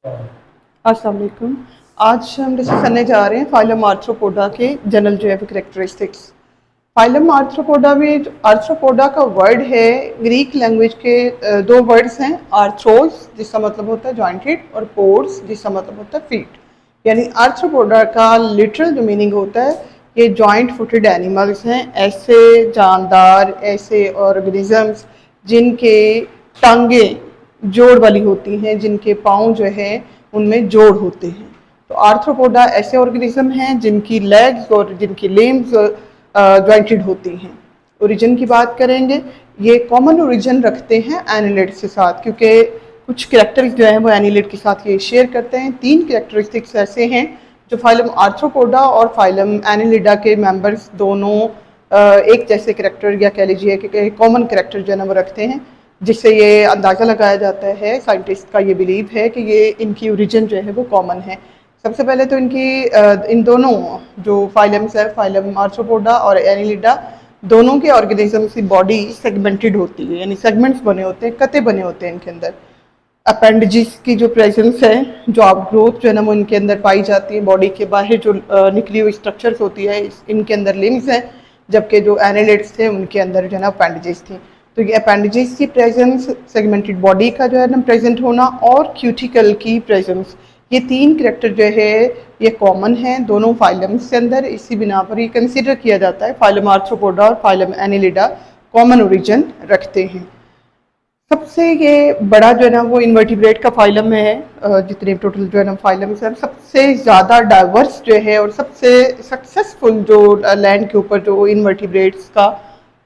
अस्सलाम वालेकुम। आज हम डिस्कस करने जा रहे हैं फाइलम आर्थ्रोपोडा के जनरल जो है करेक्टरिस्टिक्स। फाइलम आर्थ्रोपोडा में आर्थ्रोपोडा का वर्ड है, ग्रीक लैंग्वेज के दो वर्ड्स हैं, आर्थ्रोस जिसका मतलब होता है जॉइंटेड और पोड्स जिसका मतलब होता है फीट। यानी आर्थ्रोपोडा का लिटरल जो मीनिंग होता है ये जॉइंट फुटेड एनिमल्स हैं, ऐसे जानदार, ऐसे ऑर्गेनिजम्स जिनके टांगें जोड़ वाली होती हैं, जिनके पाँव जो है उनमें जोड़ होते हैं। तो आर्थ्रोपोडा ऐसे ऑर्गेनिज्म हैं जिनकी लेग्स और जिनकी लिम्स जॉइंटेड होती हैं। ओरिजिन की बात करेंगे, ये कॉमन ओरिजिन रखते हैं एनिलिड्स के साथ, क्योंकि कुछ कैरेक्टर्स जो हैं वो एनिलिड के साथ ये शेयर करते हैं। 3 कैरेक्टरिस्टिक्स ऐसे हैं जो फाइलम आर्थ्रोपोडा और फाइलम एनिलिडा के मेंबर्स दोनों एक जैसे कैरेक्टर या कह लीजिए कि कॉमन कैरेक्टर जो है ना वो रखते हैं, जिससे ये अंदाज़ा लगाया जाता है, साइंटिस्ट का ये बिलीव है कि ये इनकी ओरिजिन जो है वो कॉमन है। सबसे पहले तो इन दोनों जो फाइलम्स है, फाइलम आर्थ्रोपोडा और एनिलिडा, दोनों के ऑर्गेनिजम्स की बॉडी सेगमेंटेड होती है, यानी सेगमेंट्स बने होते हैं, कते बने होते हैं इनके अंदर। अपेंडिजिस की जो प्रेजेंस है, जो आप ग्रोथ जो है ना वो इनके अंदर पाई जाती है, बॉडी के बाहर जो निकली हुई स्ट्रक्चर्स होती है इनके अंदर लिम्स हैं, जबकि जो एनालिड्स थे उनके अंदर जो है ना अपेंडिजेस थी। तो ये अपेंडिजेस की प्रेजेंस, सेगमेंटेड बॉडी का जो है ना प्रेजेंट होना और क्यूटिकल की प्रेजेंस, ये 3 करेक्टर जो है ये कॉमन है दोनों फाइलम्स के अंदर। इसी बिना पर ये कंसिडर किया जाता है फाइलम आर्थ्रोपोडा और फाइलम एनिलिडा कॉमन ओरिजिन रखते हैं। सबसे ये बड़ा जो है ना वो इन्वर्टिब्रेट का फाइलम है, जितने टोटल जो है ना फाइलम्स हैं, सबसे ज़्यादा डाइवर्स जो है और सबसे सक्सेसफुल जो लैंड के ऊपर जो इन्वर्टिब्रेट्स का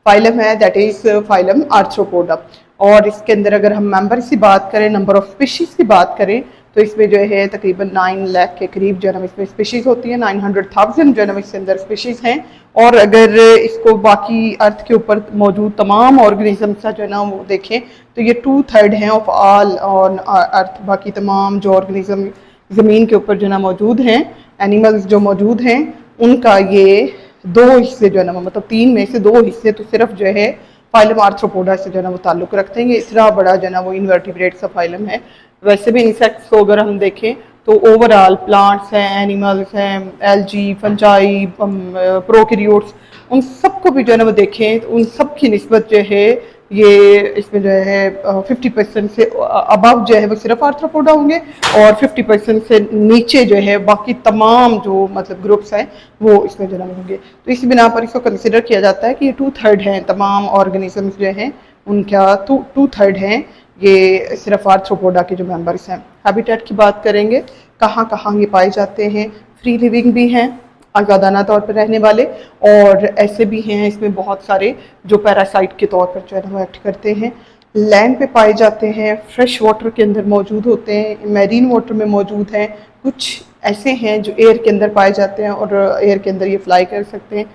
फाइलम है दैट इज़ फाइलम आर्थ्रोपोडा। और इसके अंदर अगर हम मेंबर्स की बात करें, नंबर ऑफ स्पीशीज़ की बात करें, तो इसमें जो है तकरीबन 9 लाख के करीब जो है ना इसमें स्पीशीज़ होती है, 900,000 जो है ना इसके अंदअंदर स्पीशीज़ हैं। और अगर इसको बाकी अर्थ के ऊपर मौजूद तमाम ऑर्गेनिजम्स का जो है ना वो देखें तो ये 2/3 हैं ऑफ ऑल ऑन अर्थ। बाकी तमाम जो ऑर्गेनिज्म ज़मीन के ऊपर जो है ना मौजूद हैं, एनिमल्स जो मौजूद हैं, उनका ये 2 हिस्से जो है ना मतलब 3 में से 2 हिस्से तो सिर्फ जो है फाइलम आर्थ्रोपोडा से जो है ना वो ताल्लुक़ रखते हैं। ये इतना बड़ा जो है ना वो इन्वर्टिब्रेट सा फाइलम है। वैसे भी इंसेक्ट्स को अगर हम देखें तो ओवरऑल प्लांट्स हैं, एनिमल्स हैं, एल्जी, फंजाई, प्रोकैरियोट्स, उन सबको भी जो है ना वो देखें तो उन सब की निस्बत जो है ये इसमें जो है 50% से अबव जो है वो सिर्फ आर्थ्रोपोडा होंगे और 50% से नीचे जो है बाकी तमाम जो मतलब ग्रुप्स हैं वो इसमें जो है होंगे। तो इस बिना पर इसको कंसिडर किया जाता है कि ये 2/3 हैं, तमाम ऑर्गेनिजम्स जो हैं उनका 2/3 हैं ये सिर्फ आर्थ्रोपोडा के जो मेंबर्स हैं। हैबिटेट की बात करेंगे, कहाँ कहाँ ये पाए जाते हैं, फ्री लिविंग भी हैं, आज़ादाना तौर पर रहने वाले, और ऐसे भी हैं इसमें बहुत सारे जो पैरासाइट के तौर पर जो है वो एक्ट करते हैं। लैंड पे पाए जाते हैं, फ्रेश वाटर के अंदर मौजूद होते हैं, मैरीन वाटर में मौजूद हैं, कुछ ऐसे हैं जो एयर के अंदर पाए जाते हैं और एयर के अंदर ये फ्लाई कर सकते हैं।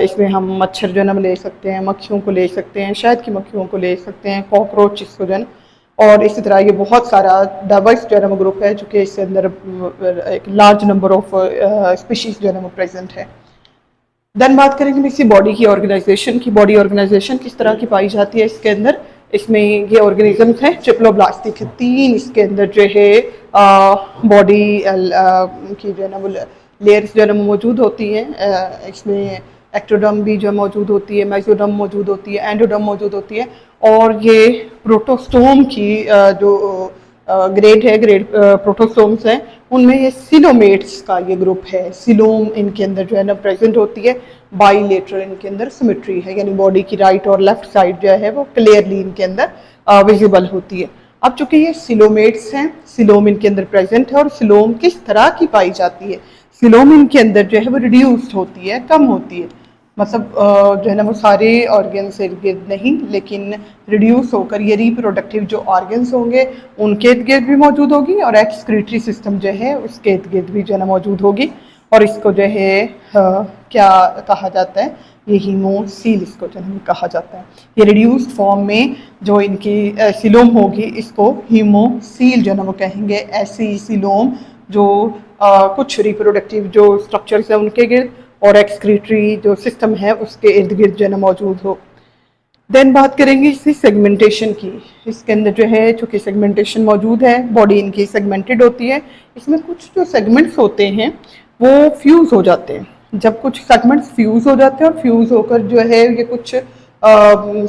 इसमें हम मच्छर जो है ना ले सकते हैं, मक्खियों को ले सकते हैं, शहद की मक्खियों को ले सकते हैं, कॉकरोच इसको जो है, और इसी तरह ये बहुत सारा डाइवर्स जो है ना वो ग्रुप है, जो कि इसके अंदर एक लार्ज नंबर ऑफ स्पीशीज़ जो है ना वो प्रेजेंट है। देन बात करेंगे इसकी बॉडी की ऑर्गेनाइजेशन की। बॉडी ऑर्गेनाइजेशन किस तरह की पाई जाती है इसके अंदर, इसमें ये ऑर्गेनिजम्स हैं ट्रिप्लोब्लास्टिक, 3 इसके अंदर जो है बॉडी की जो है ना वो लेयर्स जो है ना मौजूद होती हैं। इसमें एक्टोडर्म भी जो मौजूद होती है, मेसोडर्म मौजूद होती है, एंडोडर्म मौजूद होती है, और ये प्रोटोस्टोम की जो ग्रेड है, ग्रेड प्रोटोस्टोम्स हैं, उनमें ये सिलोमेट्स का ये ग्रुप है। सिलोम इनके अंदर जो है ना प्रेजेंट होती है, बाईलेटरल इनके अंदर सिमेट्री है, यानी बॉडी की राइट और लेफ्ट साइड जो है वो क्लियरली इनके अंदर विजिबल होती है। अब चूंकि ये सिलोमेट्स हैं, सिलोम इनके अंदर प्रेजेंट है, और सिलोम किस तरह की पाई जाती है, सिलोम इनके अंदर जो है वो रिड्यूस्ड होती है, कम होती है, मतलब जो है ना वो सारे ऑर्गन से इर्द गिर्द नहीं, लेकिन रिड्यूस होकर ये रिप्रोडक्टिव जो ऑर्गन्स होंगे उनके इर्द गिर्द भी मौजूद होगी, और एक्सक्रीटरी सिस्टम जो है उसके इर्द गिर्द भी जो है ना मौजूद होगी। और इसको जो है क्या कहा जाता है, ये हीमोसील इसको जो है कहा जाता है। ये रिड्यूस्ड फॉर्म में जो इनकी सिलोम होगी इसको हीमोसील जो है ना वो कहेंगे। ऐसी सिलोम जो कुछ रिप्रोडक्टिव जो स्ट्रक्चर्स हैं उनके गिर्द और एक्सक्रीटरी जो सिस्टम है उसके इर्द गिर्द जो है ना मौजूद हो। देन बात करेंगे इसकी सेगमेंटेशन की। इसके अंदर जो है चूँकि सेगमेंटेशन मौजूद है, बॉडी इनकी सेगमेंटेड होती है। इसमें कुछ जो सेगमेंट्स होते हैं वो फ्यूज़ हो जाते हैं। जब कुछ सेगमेंट्स फ्यूज़ हो जाते हैं और फ्यूज़ होकर जो है ये कुछ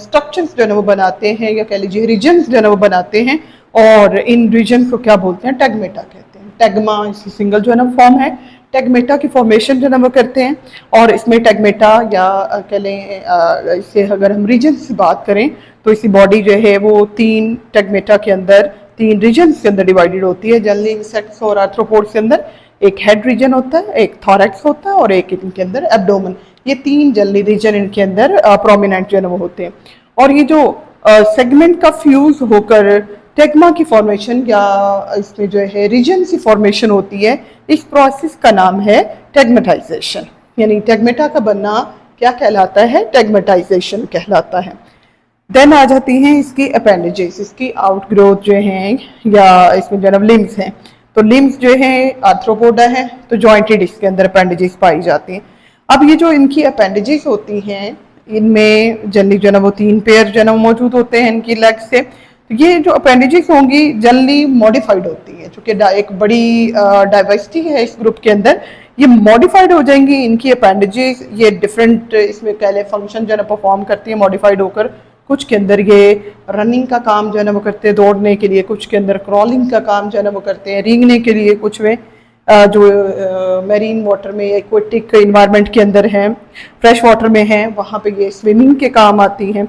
स्ट्रक्चर्स जो है वो बनाते हैं, या कह लीजिए रीजन्स जो है वो बनाते हैं। और इन रीजन्स को क्या बोलते हैं? टैगमेटा कहते हैं। टैगमा इसकी सिंगल जो है ना फॉर्म है। टैगमेटा की फॉर्मेशन जो है ना वो करते हैं। और इसमें टैगमेटा या कह लें इससे अगर हम रीजन की बात करें तो इसी बॉडी जो है वो 3 टैगमेटा के अंदर 3 रीजन्स के अंदर डिवाइडेड होती है। जनरली इंसेक्ट्स और आर्थ्रोपोड्स के अंदर एक हेड रीजन होता है, एक थॉरैक्स होता है और एक इनके अंदर एब्डोमेन। ये 3 जनरली रीजन इनके अंदर प्रोमिनेंट जो है वो होते हैं। और ये जो सेगमेंट का फ्यूज होकर टेग्मा की फॉर्मेशन या इसमें जो है रीजन की फॉर्मेशन होती है, इस प्रोसेस का नाम है टेगमेटाइजेशन। यानी टेगमेटा का बनना क्या कहलाता है? टेगमेटाइजेशन कहलाता है। देन आ जाती हैं इसकी अपेंडेजेस, इसकी आउटग्रोथ जो हैं या इसमें जो लिम्स हैं। तो लिम्स जो है आर्थ्रोपोडा है तो जॉइंटेड इसके अंदर अपेंडेजेस पाई जाती हैं। अब ये जो इनकी अपेंडेजेस होती हैं इनमें जनरली जो है वो 3 पेयर जो है मौजूद होते हैं इनकी लेग से। तो ये जो अपेंडेजेस होंगी जनरली मॉडिफाइड होती है, चूँकि एक बड़ी डाइवर्सिटी है इस ग्रुप के अंदर। ये मॉडिफाइड हो जाएंगी इनकी अपेंडेजेस, ये डिफरेंट इसमें कह लें फंक्शन जो है परफॉर्म करती है मॉडिफाइड होकर। कुछ के अंदर ये रनिंग का काम जो है ना वो करते हैं दौड़ने के लिए, कुछ के अंदर क्रॉलिंग का काम जो है ना वो करते हैं रेंगने के लिए, कुछ में जो मैरीन वाटर में एक्वेटिक इन्वायरमेंट के अंदर हैं, फ्रेश वाटर में हैं, वहाँ पे ये स्विमिंग के काम आती हैं,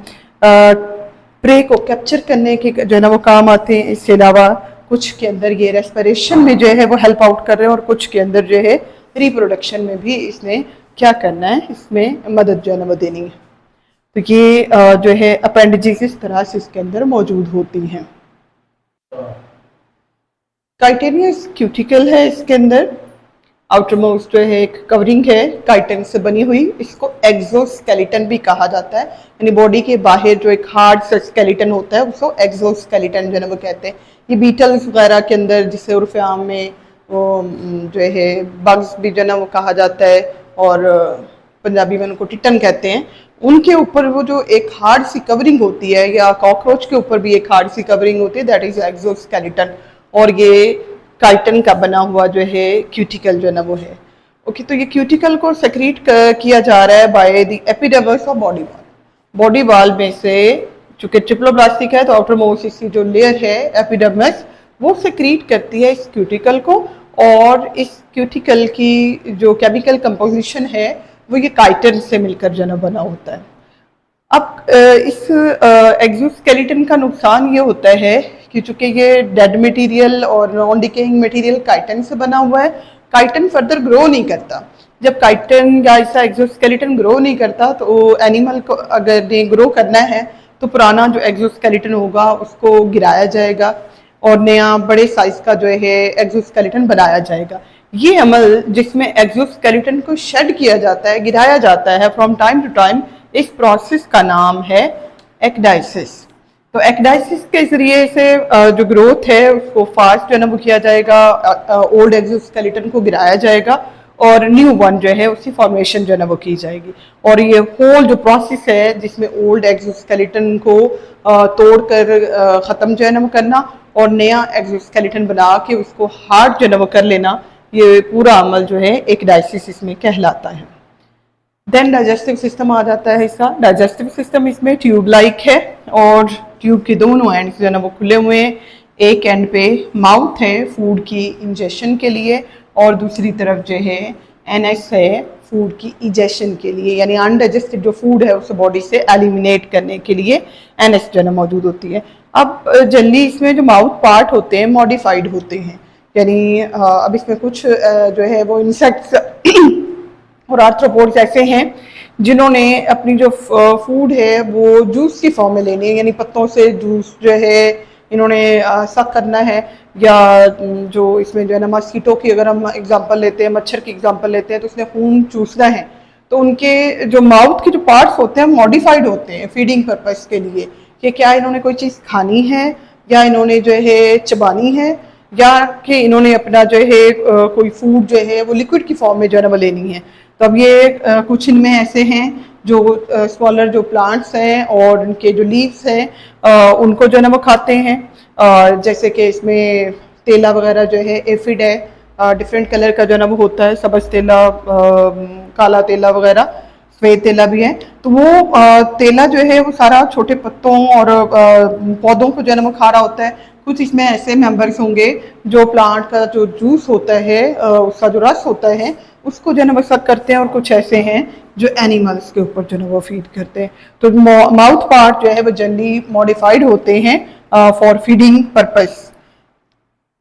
प्रे को कैप्चर करने के जो है ना वो काम आते हैं। इसके अलावा कुछ के अंदर ये रेस्पिरेशन में जो है वो हेल्प आउट कर रहे हैं और कुछ के अंदर जो है रिप्रोडक्शन में भी इसने क्या करना है, इसमें मदद जो है ना वो देनी है। तो ये जो है अपेंडेजेस इस तरह से इसके अंदर मौजूद होती हैं। काइटेनियस क्यूटिकल है इसके अंदर, आउटर मोस्ट जो है एक कवरिंग है काइटन से बनी हुई, इसको एक्सोस्केलेटन भी कहा जाता है। यानी बॉडी के बाहर जो एक हार्ड सा स्केलेटन होता है उसको एक्सोस्केलेटन जो है वो कहते हैं। ये बीटल्स वगैरह के अंदर जिसे उर्फ आम में वो जो है बग्स भी जो है वो कहा जाता है और पंजाबी में उनको टिटन कहते हैं। उनके ऊपर वो जो एक हार्ड सी कवरिंग होती है, या कॉकरोच के ऊपर भी एक हार्ड सी कवरिंग होती है, दैट इज एक्सोस्केलेटन। और ये काइटन का बना हुआ जो है क्यूटिकल जो है ना वो है। ओके, तो ये क्यूटिकल को सेक्रीट किया जा रहा है by the epidermis of body wall. Body wall में से चूंकि ट्रिप्लोब्लास्टिक है तो आउटर मोस्ट इसकी जो लेयर है एपिडर्मिस वो सेक्रीट करती है इस क्यूटिकल को, और इस क्यूटिकल की जो केमिकल कंपोजिशन है वो ये काइटन से मिलकर जो बना होता है। अब इस एक्सोस्केलेटन का नुकसान ये होता है कि चूंकि ये डेड मटेरियल और नॉन डिकेइंग मटेरियल काइटन से बना हुआ है, काइटन फर्दर ग्रो नहीं करता। जब काइटन या ऐसा एक्सोस्केलेटन ग्रो नहीं करता तो एनिमल को अगर ने ग्रो करना है तो पुराना जो एक्सोस्केलेटन होगा उसको गिराया जाएगा और नया बड़े साइज का जो है एक्सोस्केलेटन बनाया जाएगा। ये अमल जिसमें एक्सोस्केलेटन को शेड किया जाता है, गिराया जाता है फ्रॉम टाइम टू टाइम, इस प्रोसेस का नाम है एक्डाइसिस। तो एक्डाइसिस के जरिए से जो ग्रोथ है उसको फास्ट जो है ना वो किया जाएगा, ओल्ड एक्सोस्केलेटन को गिराया जाएगा और न्यू वन जो है उसकी फॉर्मेशन जो है ना वो की जाएगी। और ये होल जो प्रोसेस है जिसमें ओल्ड एक्सोस्केलेटन को तोड़कर ख़त्म जो है ना वो करना और नया एक्सोस्केलेटन बना के उसको हार्ड जो है ना वो कर लेना, ये पूरा अमल जो है एक्डाइसिस इसमें कहलाता है। देन डाइजेस्टिव सिस्टम आ जाता है इसका। डाइजेस्टिव सिस्टम इसमें ट्यूब लाइक है और ट्यूब के दोनों एंड्स जो है ना वो खुले हुए हैं। एक एंड पे माउथ है फूड की इंजेक्शन के लिए और दूसरी तरफ जो है एनएस है फूड की इजेक्शन के लिए, यानी अनडाइजेस्टेड जो फूड है उसे बॉडी से एलिमिनेट करने के लिए एनएस जो है ना मौजूद होती है। अब जनरली इसमें जो माउथ पार्ट होते हैं मॉडिफाइड होते हैं, यानी अब इसमें कुछ जो है वो इंसेक्ट्स और आर्थ्रोपोड्स ऐसे हैं जिन्होंने अपनी जो फूड है वो जूस की फॉर्म में लेनी है, यानी पत्तों से जूस जो है इन्होंने सक करना है। या जो इसमें जो है ना मस्कीटो की अगर हम एग्जांपल लेते हैं, मच्छर की एग्जांपल लेते हैं तो उसने खून चूसना है, तो उनके जो माउथ के जो पार्ट्स होते हैं मॉडिफाइड होते हैं फीडिंग पर्पस के लिए कि क्या इन्होंने कोई चीज़ खानी है या इन्होंने जो है चबानी है या कि इन्होंने अपना जो है कोई फूड जो है वो लिक्विड की फॉर्म में जो है ना वो लेनी है। तो अब ये कुछ इनमें ऐसे हैं जो स्मॉलर जो प्लांट्स हैं और उनके जो लीव्स हैं उनको जो है ना वो खाते हैं। जैसे कि इसमें तेला वगैरह जो है एफिड है, डिफरेंट कलर का जो है ना वो होता है, सब्ज तेला, काला तेला वगैरह, सफेद तेला भी है। तो वो तेला जो है वो सारा छोटे पत्तों और पौधों को जो है ना वो खा रहा होता है। कुछ इसमें ऐसे मेंबर्स होंगे जो प्लांट का जो जूस होता है, उसका जो रस होता है उसको जो है ना वो सक करते हैं, और कुछ ऐसे हैं जो एनिमल्स के ऊपर जो है ना वो फीड करते हैं। तो माउथ पार्ट जो है वो जनरली मॉडिफाइड होते हैं फॉर फीडिंग पर्पस।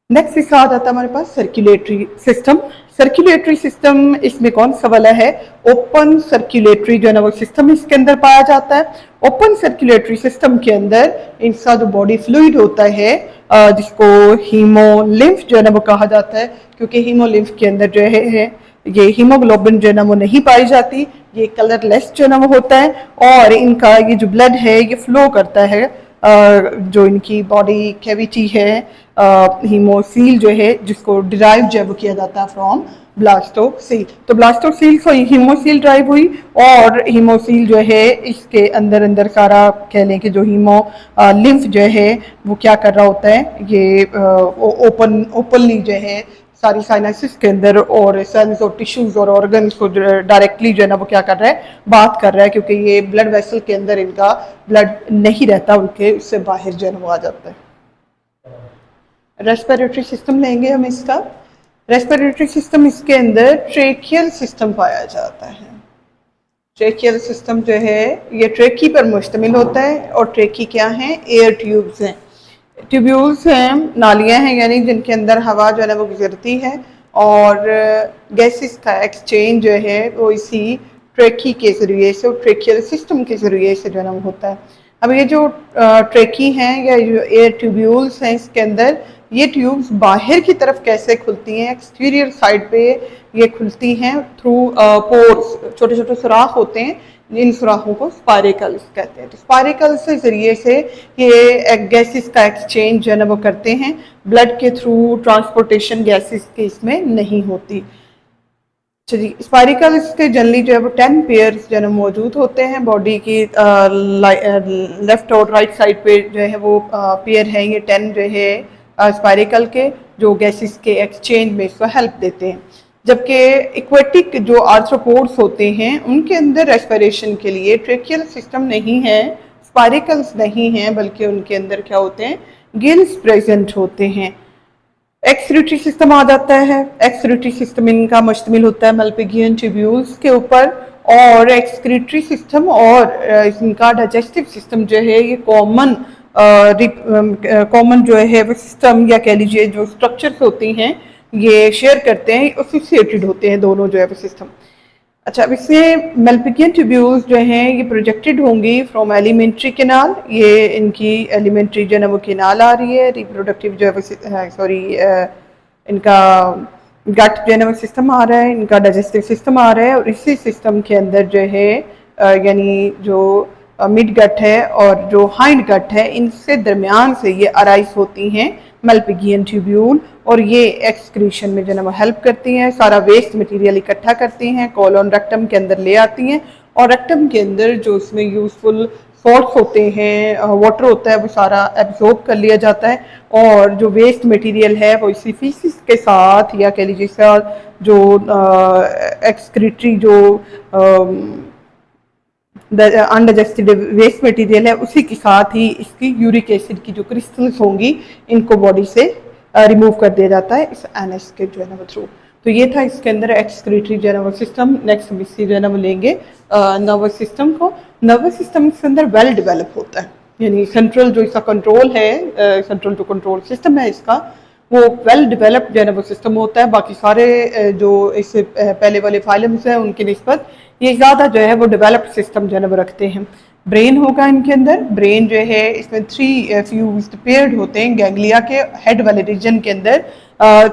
नेक्स्ट इसका आ जाता है हमारे पास सर्कुलेटरी सिस्टम। सर्कुलेटरी सिस्टम इसमें कौन सा वाला है? ओपन सर्कुलेटरी जो है ना वो सिस्टम इसके अंदर पाया जाता है। ओपन सर्कुलेटरी सिस्टम के अंदर इसका जो बॉडी फ्लूइड होता है जिसको हीमोलिम्फ जो है ना वो कहा जाता है, क्योंकि हीमोलिम्फ के अंदर जो है ये हीमोग्लोबिन जो है ना वो नहीं पाई जाती, ये कलरलेस जो है ना वो होता है, और इनका ये जो ब्लड है ये फ्लो करता है जो इनकी बॉडी कैविटी है, हीमोसील जो है जिसको डिराइव जब किया जाता है फ्रॉम ब्लास्टोसील। तो ब्लास्टोसील से हीमोसील ड्राइव हुई, और हीमोसील जो है इसके अंदर अंदर सारा कह लें कि जो हीमो लिम्फ जो है वो क्या कर रहा होता है, ये ओपनली जो है सारी साइनसिस के अंदर और सेल्स और टिश्यूज और ऑर्गन्स को डायरेक्टली जो है ना वो क्या कर रहा है, बात कर रहा है, क्योंकि ये ब्लड वेसल के अंदर इनका ब्लड नहीं रहता, उनके उससे बाहर जो है ना वो आ जाता है। रेस्पिरेटरी सिस्टम लेंगे हम इसका। रेस्पिरेटरी सिस्टम इसके अंदर ट्रेकियल सिस्टम पाया जाता है। ट्रेकियल सिस्टम जो है ये ट्रेकी पर मुश्तमिल होता है, और ट्रेकी क्या है? एयर ट्यूब्स हैं, ट्यूब्यूल्स हैं, नालियां हैं, यानी जिनके अंदर हवा जो है ना वो गुजरती है, और गैसेस का एक्सचेंज जो है वो इसी ट्रेकी के ज़रिए से और ट्रेकियल सिस्टम के ज़रिए से जो है ना वो होता है। अब ये जो ट्रेकी हैं या जो एयर ट्यूब्यूल्स हैं इसके अंदर ये ट्यूब्स बाहर की तरफ कैसे खुलती हैं? एक्सटीरियर साइड पे ये खुलती हैं थ्रू पोर्स, छोटे छोटे सुराख होते हैं, इन सुराखों को स्पाइरिकल्स कहते हैं। तो स्पाइरिकल्स के जरिए से ये गैसेस का एक्सचेंज जो है ना वो करते हैं, ब्लड के थ्रू ट्रांसपोर्टेशन गैसेस की इसमें नहीं होती। चलिए, स्पाइरिकल्स के जनरली जो है वो 10 पेयर्स जो है ना मौजूद होते हैं बॉडी की लेफ्ट और राइट साइड पे जो है वो पेयर है, ये 10 जो है स्पाइरिकल के, जो गैसेस के एक्सचेंज में इसको हेल्प देते हैं। जबकि एक्वेटिक जो आर्थ्रोपोड्स होते हैं उनके अंदर रेस्पिरेशन के लिए ट्रेकियल सिस्टम नहीं है, स्पाइरिकल्स नहीं हैं, बल्कि उनके अंदर क्या होते हैं? गिल्स प्रेजेंट होते हैं। एक्सक्रीटरी सिस्टम आ जाता है। एक्सक्रीटरी सिस्टम इनका मुश्तमिल होता है मल्पिगियन ट्यूब्यूल्स के ऊपर, और एक्सक्रीटरी सिस्टम और इनका डाइजेस्टिव सिस्टम जो है ये कॉमन जो है वो सिस्टम या कह लीजिए जो स्ट्रक्चर्स होती हैं ये शेयर करते हैं, एसोसिएटेड होते हैं दोनों जो है वो सिस्टम। अच्छा, अब इसमें मल्पिगियन ट्यूब्यूल्स जो हैं ये प्रोजेक्टेड होंगी फ्रॉम एलिमेंट्री केनाल, ये इनकी एलिमेंट्री जो है ना वो केनाल आ रही है, रिप्रोडक्टिव जो है वो सॉरी इनका गट जो है ना वो सिस्टम आ रहा है, इनका डाइजेस्टिव सिस्टम आ रहा है, और इसी सिस्टम के अंदर जो है यानी जो मिड गट है और जो हाइंड गट है इनसे दरमियान से ये अराइज होती हैं मल्पिगियन ट्यूब्यूल, और ये एक्सक्रीशन में जो है वो हेल्प करती हैं, सारा वेस्ट मटेरियल इकट्ठा करती हैं, कोलोन रेक्टम के अंदर ले आती हैं, और रेक्टम के अंदर जो उसमें यूजफुल सॉल्ट्स होते हैं, वाटर होता है, वो सारा एब्जॉर्ब कर लिया जाता है, और जो वेस्ट मटेरियल है वो इसी फीसिस के साथ या कह लीजिए जो एक्सक्रीटरी जो अनडाइजेस्टेड वेस्ट मटेरियल है उसी के साथ ही इसकी यूरिक एसिड की जो क्रिस्टल्स होंगी इनको बॉडी से रिमूव कर दिया जाता है इस एनएस के जो है ना वो थ्रू। तो ये था इसके अंदर एक्सक्रीटरी जो है ना वो सिस्टम। नेक्स्ट हम इससे जो है ना वो लेंगे नर्वस सिस्टम को। नर्वस सिस्टम इसके अंदर वेल डेवलप होता है, यानी सेंट्रल जो इसका कंट्रोल है, सेंट्रल जो कंट्रोल सिस्टम है इसका वो वेल डेवलप्ड जो है ना वो सिस्टम होता है। बाकी सारे जो इससे पहले वाले फाइलम्स हैं उनकी निस्बत ये ज़्यादा जो है वो डेवलप्ड सिस्टम जो है ना वो रखते हैं। ब्रेन होगा इनके अंदर, ब्रेन जो है इसमें 3 फ्यूज्ड पेयर्ड होते हैं गैंग्लिया के हेड वाले रीजन के अंदर।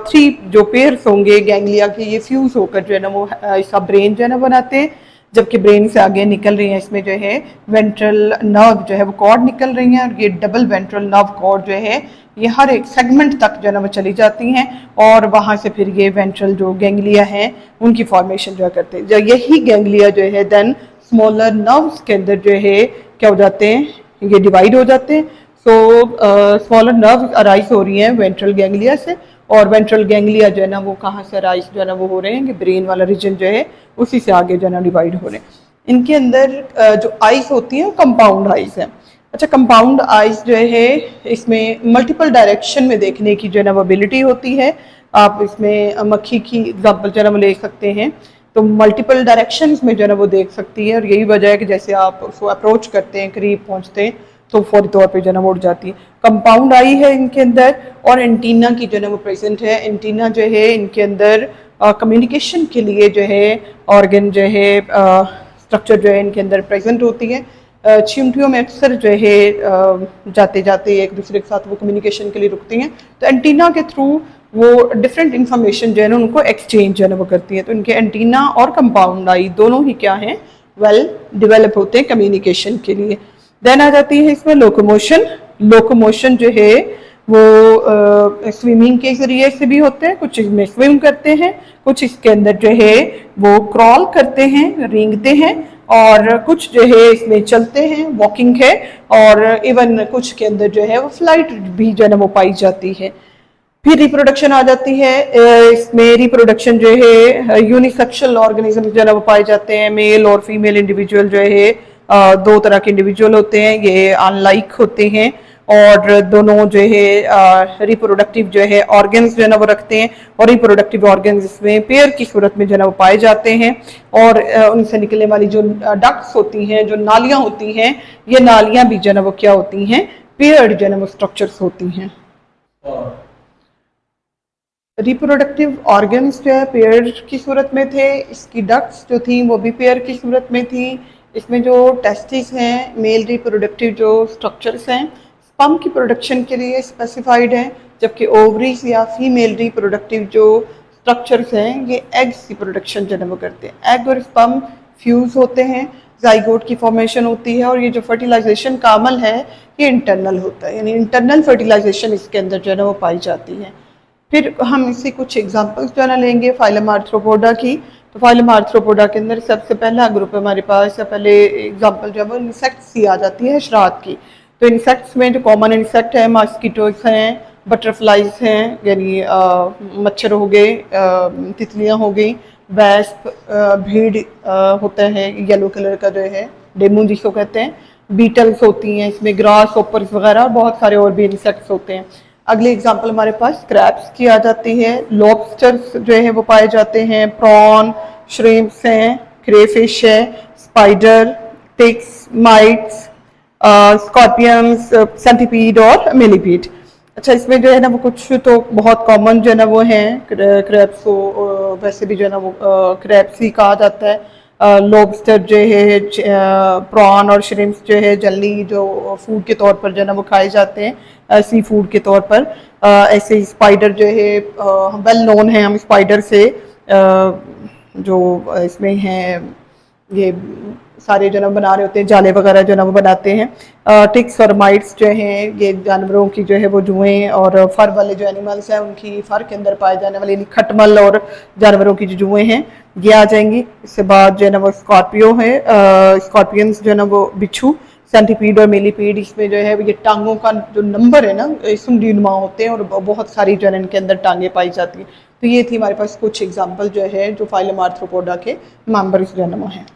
3 जो पेयर्स होंगे गैंग्लिया के ये फ्यूज होकर जो है ना वो इसका ब्रेन जो है ना बनाते हैं, जबकि ब्रेन से आगे निकल रही हैं इसमें जो है वेंट्रल नर्व जो है वो कॉर्ड निकल रही हैं, और ये डबल वेंट्रल नर्व कॉर्ड जो है ये हर एक सेगमेंट तक जो है ना वो चली जाती हैं, और वहाँ से फिर ये वेंट्रल जो गैंग्लिया हैं उनकी फॉर्मेशन जो है करते हैं। यही गैंग्लिया जो है देन स्मॉलर नर्व्स के अंदर जो है क्या हो जाते हैं, ये डिवाइड हो जाते हैं। सो स्मॉलर नर्व अराइज हो रही हैं वेंट्रल गैंग्लिया से, और वेंट्रल गैंग्लिया जो है ना वो कहाँ से अराइज जो है ना वो हो रहे हैं कि ब्रेन वाला रीजन जो है उसी से आगे जो है ना डिवाइड हो रहे हैं। इनके अंदर जो आइज होती है कंपाउंड आइज है। अच्छा, कंपाउंड आइज जो है इसमें मल्टीपल डायरेक्शन में देखने की जो है ना वो एबिलिटी होती है। आप इसमें मक्खी की एग्जाम्पल जो है ना वो ले सकते हैं, तो मल्टीपल डायरेक्शंस में जो है ना वो देख सकती है, और यही वजह है कि जैसे आप उसको अप्रोच करते हैं, करीब पहुंचते हैं, तो फौरी तौर पे जो है ना वो उड़ जाती है। कंपाउंड आई है इनके अंदर, और एंटीना की जो है ना वो प्रेजेंट है। एंटीना जो है इनके अंदर कम्युनिकेशन के लिए जो है ऑर्गन जो है स्ट्रक्चर जो है इनके अंदर प्रेजेंट होती है। चींटियों में अक्सर जो है जाते जाते एक दूसरे के साथ वो कम्युनिकेशन के लिए रुकती हैं, तो एंटीना के थ्रू वो डिफरेंट इंफॉर्मेशन जो है ना उनको एक्सचेंज जो है ना वो करती है। तो इनके एंटीना और कंपाउंड आई दोनों ही क्या हैं, वेल डिवेलप होते हैं कम्युनिकेशन के लिए। देन आ जाती है इसमें लोकोमोशन। लोकोमोशन जो है वो स्विमिंग के जरिए से भी होते हैं, कुछ इसमें स्विम करते हैं, कुछ इसके अंदर जो है वो क्रॉल करते हैं, रेंगते हैं, और कुछ जो है इसमें चलते हैं, वॉकिंग है, और इवन कुछ के अंदर जो है वो फ्लाइट भी जो है ना वो पाई जाती है। फिर रिप्रोडक्शन आ जाती है। इसमें रिप्रोडक्शन जो है यूनिसेक्सुअल ऑर्गेनिज्म जो है ना वो पाए जाते हैं। मेल और फीमेल इंडिविजुअल जो है दो तरह के इंडिविजुअल होते हैं, ये अनलाइक होते हैं, और दोनों जो है रिप्रोडक्टिव जो है ऑर्गन्स जो है ना वो रखते हैं, और रिप्रोडक्टिव ऑर्गन्स इसमें पेयर की सूरत में जो है ना वो पाए जाते हैं। और उनसे निकलने वाली जो डक्ट्स होती हैं, जो नालियां होती हैं, ये नालियां भी जो है ना वो क्या होती हैं, पेयर्ड जो है ना वो स्ट्रक्चर्स होती हैं। रिप्रोडक्टिव ऑर्गन्स जो है पेयर की सूरत में थे, इसकी डक्ट्स जो थी वो भी पेयर की सूरत में थी। इसमें जो टेस्टिस हैं, मेल रिप्रोडक्टिव जो स्ट्रक्चर्स हैं, स्पर्म की प्रोडक्शन के लिए स्पेसिफाइड हैं, जबकि ओवरीज या फीमेल रिप्रोडक्टिव जो स्ट्रक्चर्स हैं ये एग्स की प्रोडक्शन जो है वो करते हैं। एग और स्पर्म फ्यूज होते हैं, जाइगोट की फॉर्मेशन होती है, और ये जो फर्टिलाइजेशन का अमल है ये इंटरनल होता है, यानी इंटरनल फर्टिलाइजेशन इसके अंदर जो है वो पाई जाती है। फिर हम इससे कुछ एग्जांपल्स जो है ना लेंगे फाइलम आर्थ्रोपोडा की। तो फाइलम आर्थ्रोपोडा के अंदर सबसे पहला ग्रुप है हमारे पास, या पहले एग्जांपल जो है वो इंसेक्ट्स की आ जाती है, हशरात की। तो इंसेक्ट्स में जो कॉमन इंसेक्ट है, मस्कीटोज हैं, बटरफ्लाइज हैं, यानी मच्छर हो गए, तितलियाँ हो गई, वैस्प, भीड़ होता है येलो कलर का जो है, डेमू जिसको कहते हैं, बीटल्स होती हैं इसमें, ग्रास होपर्स वगैरह, और बहुत सारे और भी इंसेक्ट्स होते हैं। अगली एग्जांपल हमारे पास क्रैब्स की आ जाती है, लॉबस्टर्स जो है वो पाए जाते हैं, प्रॉन, श्रिम्प्स हैं, क्रेफिश है, spider, ticks, mites, scorpions, centipede और मिलीपीड। अच्छा, इसमें जो है ना वो कुछ तो बहुत कॉमन जो है ना वो हैं, क्रैब्स को वैसे भी जो है ना वो क्रैब्स ही कहा जाता है। लॉबस्टर जो है, प्रॉन और श्रिम्प्स जो है जनरली जो फूड के तौर पर जो है ना वो खाए जाते हैं, सी फूड के तौर पर। ऐसे ही स्पाइडर जो है वेल नोन है, हम स्पाइडर से जो इसमें हैं ये सारे जो ना बना रहे होते हैं, जाले वगैरह जो ना वो बनाते हैं। टिक्स और माइट्स जो हैं ये जानवरों की जो है वो जुएं, और फर वाले जो एनिमल्स हैं उनकी फर के अंदर पाए जाने वाले खटमल और जानवरों की जो जुएं हैं ये आ जाएंगी। इसके बाद जो है ना वो स्कॉर्पियो है, स्कॉर्पियंस जो है ना वो बिच्छू, सेंटीपीड और मिलीपीड, इसमें जो है ये टांगों का जो नंबर है ना सुंडी नुमा होते हैं, और बहुत सारी जो है इनके अंदर टांगे पाई जाती हैं। तो ये थी हमारे पास कुछ एग्जाम्पल जो है जो फाइलम आर्थ्रोपोडा के मेंबर्स जो है ना वो हैं।